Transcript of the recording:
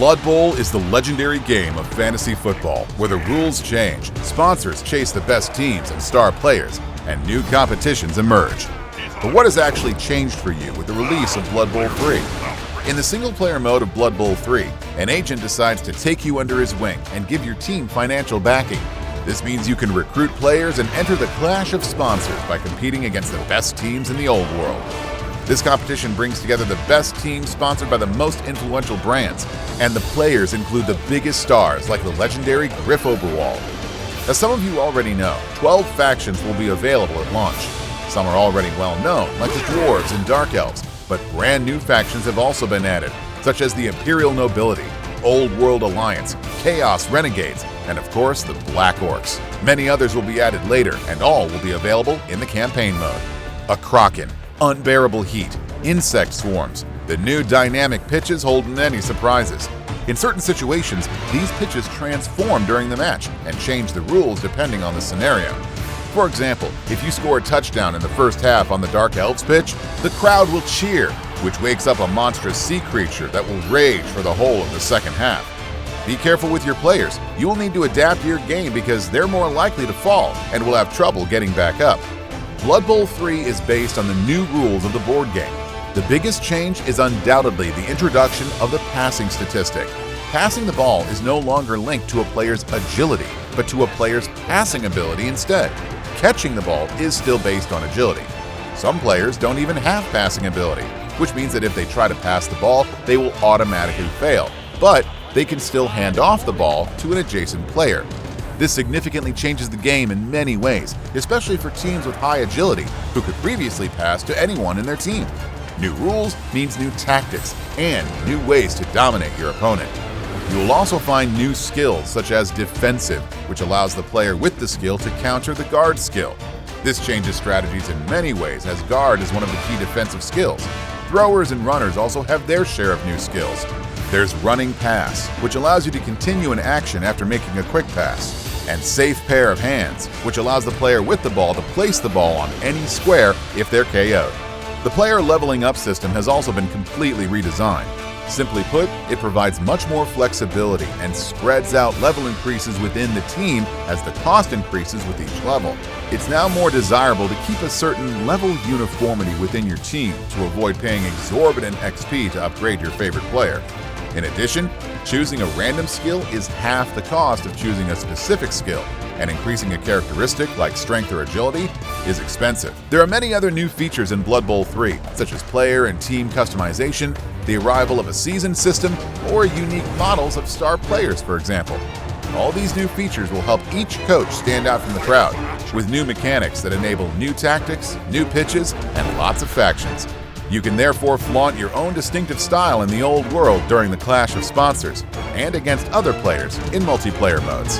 Blood Bowl is the legendary game of fantasy football where the rules change, sponsors chase the best teams and star players, and new competitions emerge. But what has actually changed for you with the release of Blood Bowl 3? In the single-player mode of Blood Bowl 3, an agent decides to take you under his wing and give your team financial backing. This means you can recruit players and enter the clash of sponsors by competing against the best teams in the old world. This competition brings together the best teams sponsored by the most influential brands, and the players include the biggest stars like the legendary Griff Oberwald. As some of you already know, 12 factions will be available at launch. Some are already well known, like the Dwarves and Dark Elves, but brand new factions have also been added, such as the Imperial Nobility, Old World Alliance, Chaos Renegades, and of course the Black Orcs. Many others will be added later, and all will be available in the campaign mode. A Kraken, unbearable heat, insect swarms. The new dynamic pitches hold many surprises. In certain situations, these pitches transform during the match and change the rules depending on the scenario. For example, if you score a touchdown in the first half on the Dark Elves pitch, the crowd will cheer, which wakes up a monstrous sea creature that will rage for the whole of the second half. Be careful with your players. You will need to adapt to your game because they're more likely to fall and will have trouble getting back up. Blood Bowl 3 is based on the new rules of the board game. The biggest change is undoubtedly the introduction of the passing statistic. Passing the ball is no longer linked to a player's agility, but to a player's passing ability instead. Catching the ball is still based on agility. Some players don't even have passing ability, which means that if they try to pass the ball, they will automatically fail, but they can still hand off the ball to an adjacent player. This significantly changes the game in many ways, especially for teams with high agility who could previously pass to anyone in their team. New rules means new tactics and new ways to dominate your opponent. You will also find new skills such as Defensive, which allows the player with the skill to counter the Guard skill. This changes strategies in many ways as Guard is one of the key defensive skills. Throwers and runners also have their share of new skills. There's Running Pass, which allows you to continue an action after making a quick pass. And Safe Pair of Hands, which allows the player with the ball to place the ball on any square if they're KO'd. The player leveling up system has also been completely redesigned. Simply put, it provides much more flexibility and spreads out level increases within the team as the cost increases with each level. It's now more desirable to keep a certain level uniformity within your team to avoid paying exorbitant XP to upgrade your favorite player. In addition, choosing a random skill is half the cost of choosing a specific skill, and increasing a characteristic like strength or agility is expensive. There are many other new features in Blood Bowl 3, such as player and team customization, the arrival of a season system, or unique models of star players, for example. All these new features will help each coach stand out from the crowd, with new mechanics that enable new tactics, new pitches, and lots of factions. You can therefore flaunt your own distinctive style in the old world during the clash of sponsors, and against other players in multiplayer modes.